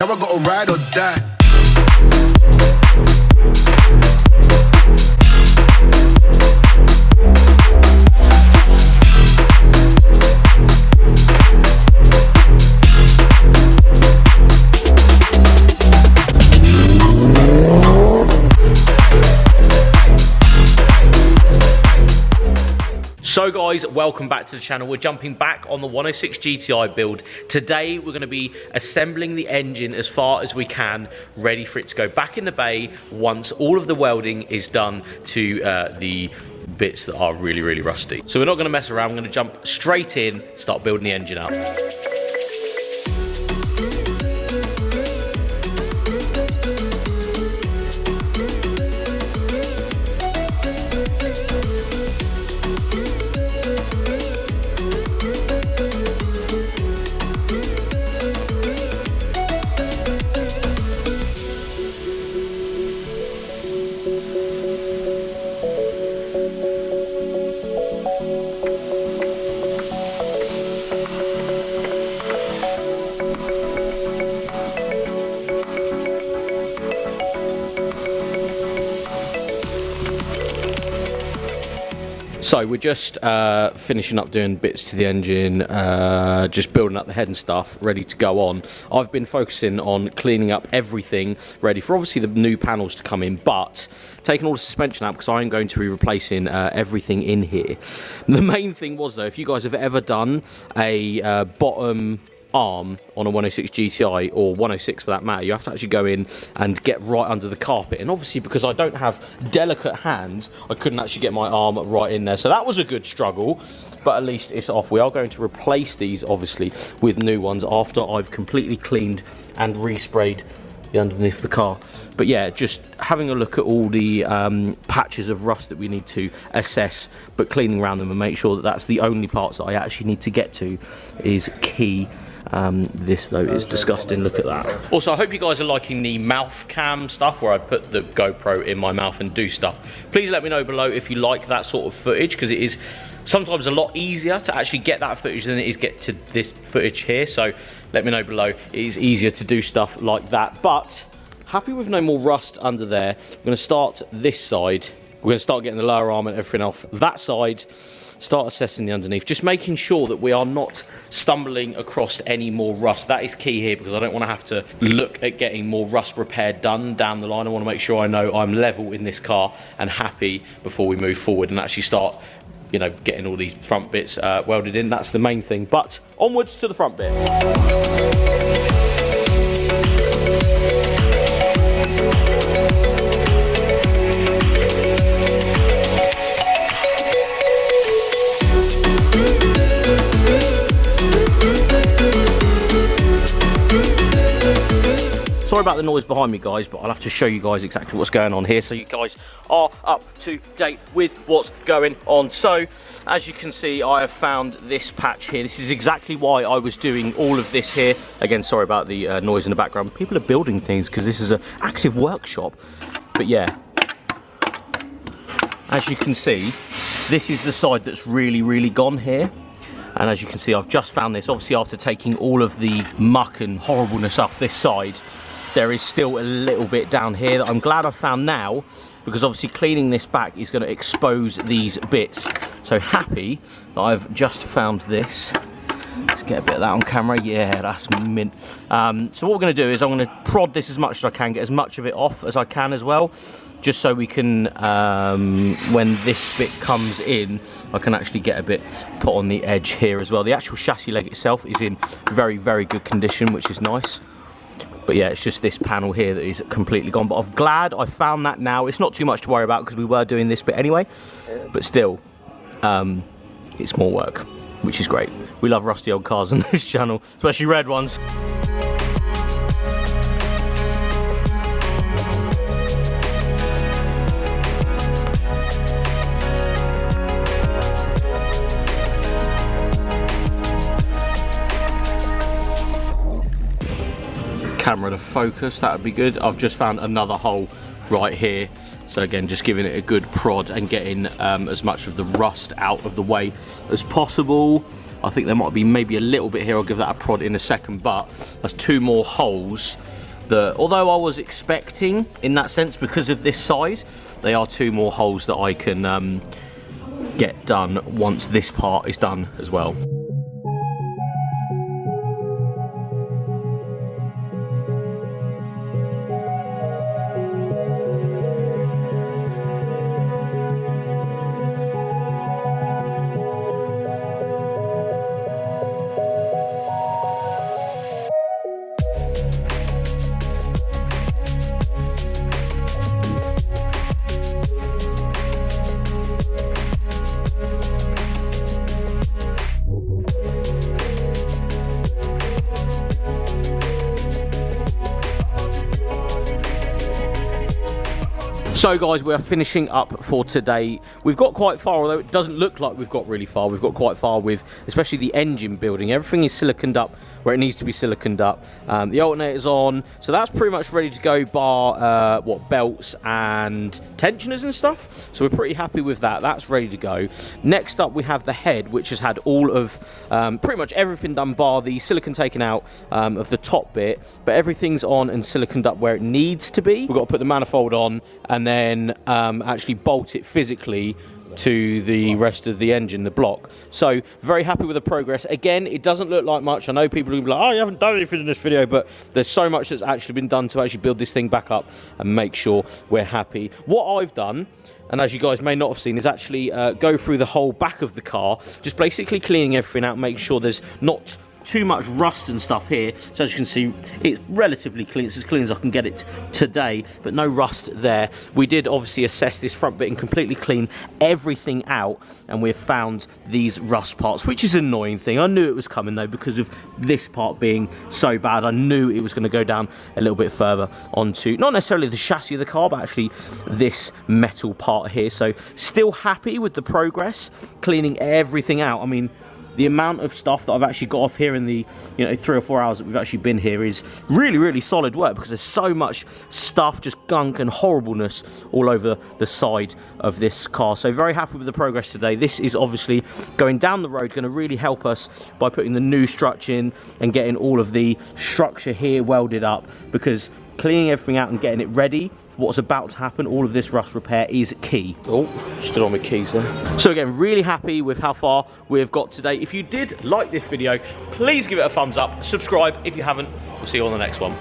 Now I gotta ride or die. So guys, welcome back to the channel. We're jumping back on the 106 GTI build. Today we're going to be assembling the engine as far as we can, ready for it to go back in the bay once all of the welding is done to the bits that are really rusty. So we're not going to mess around, we're going to jump straight in, start building the engine up. So we're just finishing up doing bits to the engine, just building up the head and stuff, ready to go on. I've been focusing on cleaning up everything, ready for obviously the new panels to come in, but taking all the suspension out because I'm going to be replacing everything in here. The main thing was though, if you guys have ever done a bottom arm on a 106 GTI or 106 for that matter, you have to actually go in and get right under the carpet, and obviously because I don't have delicate hands I couldn't actually get my arm right in there, so that was a good struggle, but at least it's off. We are going to replace these obviously with new ones after I've completely cleaned and resprayed the underneath of the car. But yeah, just having a look at all the patches of rust that we need to assess, but cleaning around them and make sure that that's the only parts that I actually need to get to is key. This though is disgusting, look at that. Also, I hope you guys are liking the mouth cam stuff where I put the GoPro in my mouth and do stuff. Please let me know below if you like that sort of footage, because it is sometimes a lot easier to actually get that footage than it is get to this footage here. So let me know below, it is easier to do stuff like that. But happy with no more rust under there. We're going to start this side. We're going to start getting the lower arm and everything off that side, start assessing the underneath, just making sure that we are not stumbling across any more rust. That is key here, because I don't want to have to look at getting more rust repair done down the line. I want to make sure I know I'm level in this car and happy before we move forward and actually start, you know, getting all these front bits welded in. That's the main thing. But onwards to the front bit. Sorry about the noise behind me guys, but I'll have to show you guys exactly what's going on here so you guys are up to date with what's going on. So as you can see, I have found this patch here. This is exactly why I was doing all of this here. Again, sorry about the noise in the background. People are building things because this is an active workshop. But yeah, as you can see, this is the side that's really gone here. And as you can see, I've just found this. Obviously after taking all of the muck and horribleness off this side, there is still a little bit down here that I'm glad I found now, because obviously cleaning this back is going to expose these bits. So happy that I've just found this. Let's get a bit of that on camera. Yeah, that's mint. So what we're going to do is I'm going to prod this as much as I can, get as much of it off as I can as well, just so we can, when this bit comes in, I can actually get a bit put on the edge here as well. The actual chassis leg itself is in very good condition, which is nice. But yeah, it's just this panel here that is completely gone. But I'm glad I found that now. It's not too much to worry about because we were doing this bit anyway. But still, it's more work, which is great. We love rusty old cars on this channel, especially red ones. Camera to focus, that would be good. I've just found another hole right here, so again just giving it a good prod and getting as much of the rust out of the way as possible. I think there might be maybe a little bit here, I'll give that a prod in a second, but that's two more holes although I was expecting in that sense because of this size, they are 2 more holes that I can get done once this part is done as well. So guys, we are finishing up for today. We've got quite far, although it doesn't look like we've got really far. We've got quite far with, especially the engine building. Everything is siliconed up where it needs to be siliconed up. The alternator's on, so that's pretty much ready to go, bar belts and tensioners and stuff. So we're pretty happy with that. That's ready to go. Next up, we have the head, which has had all of pretty much everything done, bar the silicon taken out of the top bit, but everything's on and siliconed up where it needs to be. We've got to put the manifold on and then actually bolt it physically to the rest of the engine, the block. So very happy with the progress. Again, it doesn't look like much. I know people will be like, oh, you haven't done anything in this video, but there's so much that's actually been done to actually build this thing back up and make sure we're happy. What I've done, and as you guys may not have seen, is actually go through the whole back of the car, just basically cleaning everything out, make sure there's not too much rust and stuff here. So as you can see, it's relatively clean. It's as clean as I can get it today, but no rust there. We did obviously assess this front bit and completely clean everything out, and we've found these rust parts, which is an annoying thing. I knew it was coming though, because of this part being so bad. I knew it was going to go down a little bit further onto, not necessarily the chassis of the car, but actually this metal part here. So still happy with the progress, cleaning everything out. I mean, the amount of stuff that I've actually got off here in the 3 or 4 hours that we've actually been here is really, really solid work, because there's so much stuff, just gunk and horribleness all over the side of this car. So very happy with the progress today. This is obviously going down the road, going to really help us by putting the new structure in and getting all of the structure here welded up, because cleaning everything out and getting it ready for what's about to happen, all of this rust repair, is key. Oh, still on my keys there. So again, really happy with how far we've got today. If you did like this video, please give it a thumbs up, subscribe if you haven't. We'll see you on the next one.